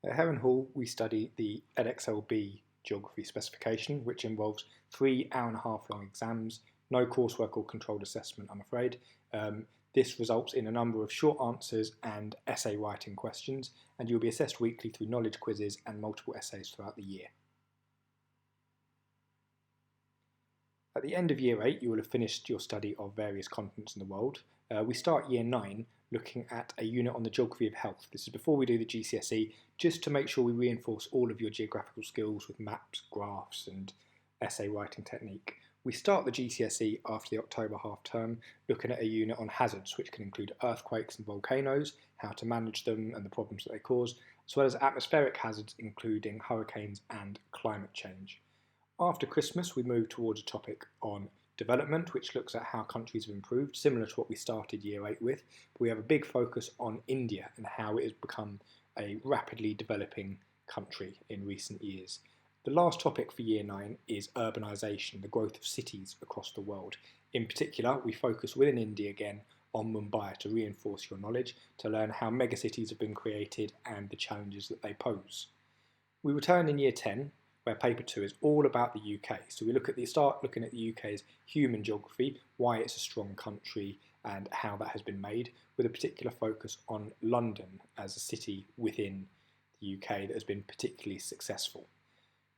At Heron Hall, we study the EdXLB geography specification, which involves 3 hour-and-a-half long exams, no coursework or controlled assessment, I'm afraid. This results in a number of short answers and essay writing questions, and you'll be assessed weekly through knowledge quizzes and multiple essays throughout the year. At the end of Year 8, you will have finished your study of various continents in the world. We start Year 9 looking at a unit on the geography of health. This is before we do the GCSE, just to make sure we reinforce all of your geographical skills with maps, graphs and essay writing technique. We start the GCSE after the October half term looking at a unit on hazards, which can include earthquakes and volcanoes, how to manage them and the problems that they cause, as well as atmospheric hazards including hurricanes and climate change. After Christmas, we move towards a topic on development, which looks at how countries have improved, similar to what we started Year 8 with. But we have a big focus on India and how it has become a rapidly developing country in recent years. The last topic for Year 9 is urbanisation, the growth of cities across the world. In particular, we focus within India again on Mumbai to reinforce your knowledge, to learn how megacities have been created and the challenges that they pose. We return in Year 10, where paper 2 is all about the UK. So we start looking at the UK's human geography, why it's a strong country and how that has been made, with a particular focus on London as a city within the UK that has been particularly successful.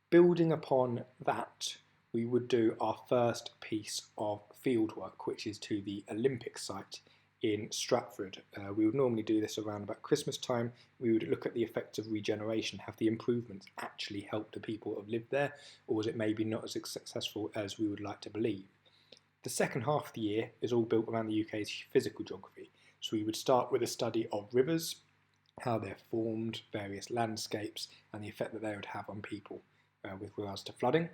Building upon that, we would do our first piece of fieldwork, which is to the Olympic site in Stratford. We would normally do this around about Christmas time. We would look at the effects of regeneration. Have the improvements actually helped the people who have lived there, or was it maybe not as successful as we would like to believe? The second half of the year is all built around the UK's physical geography. So we would start with a study of rivers, how they're formed, various landscapes, and the effect that they would have on people with regards to flooding,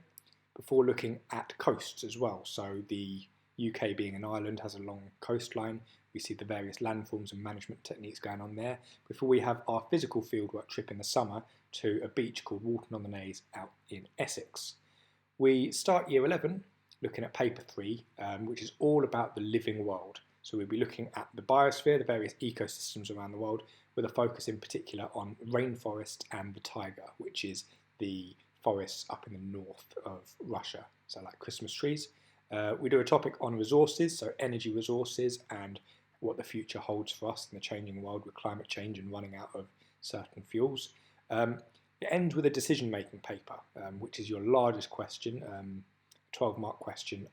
before looking at coasts as well. So the UK being an island has a long coastline. We see the various landforms and management techniques going on there before we have our physical fieldwork trip in the summer to a beach called Walton-on-the-Naze out in Essex. We start Year 11 looking at paper 3, which is all about the living world. So we'll be looking at the biosphere, the various ecosystems around the world, with a focus in particular on rainforest and the taiga, which is the forests up in the north of Russia, so like Christmas trees. We do a topic on resources, so energy resources and what the future holds for us in the changing world with climate change and running out of certain fuels. It ends with a decision-making paper, which is your largest question, 12-mark question,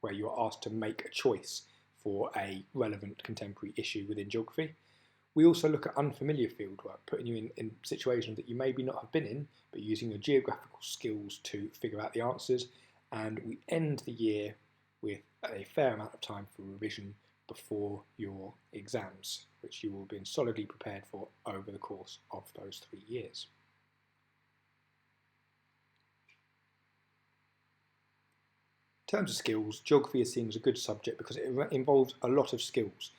where you are asked to make a choice for a relevant contemporary issue within geography. We also look at unfamiliar fieldwork, putting you in situations that you maybe not have been in, but using your geographical skills to figure out the answers. And we end the year with a fair amount of time for revision before your exams, which you will be solidly prepared for over the course of those 3 years. In terms of skills, geography is seen as a good subject because it involves a lot of skills.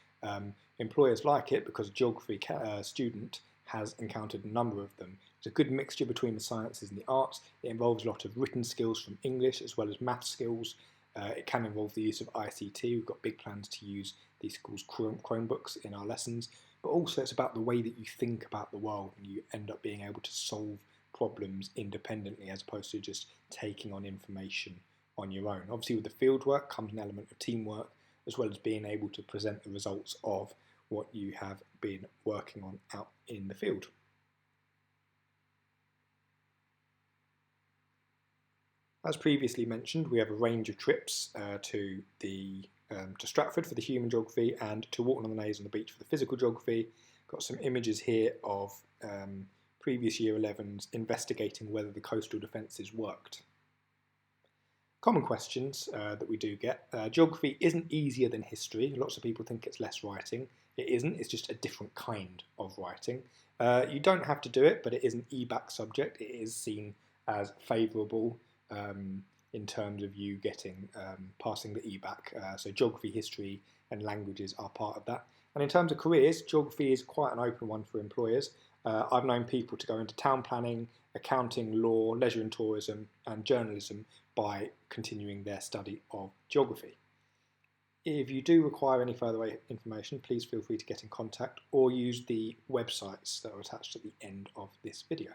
Employers like it because a geography student has encountered a number of them. It's a good mixture between the sciences and the arts. It involves a lot of written skills from English as well as math skills. It can involve the use of ICT. We've got big plans to use these schools' Chromebooks in our lessons, but also it's about the way that you think about the world and you end up being able to solve problems independently as opposed to just taking on information on your own. Obviously with the fieldwork comes an element of teamwork as well as being able to present the results of what you have been working on out in the field. As previously mentioned, we have a range of trips to Stratford for the human geography and to Walton-on-the-Naze on the beach for the physical geography. Got some images here of previous Year 11s investigating whether the coastal defences worked. Common questions that we do get. Geography isn't easier than history. Lots of people think it's less writing. It isn't, it's just a different kind of writing. You don't have to do it, but it is an EBAC subject. It is seen as favourable in terms of you getting passing the EBAC. So geography, history and languages are part of that. And in terms of careers, geography is quite an open one for employers. I've known people to go into town planning, accounting, law, leisure and tourism and journalism by continuing their study of geography. If you do require any further information, please feel free to get in contact or use the websites that are attached at the end of this video.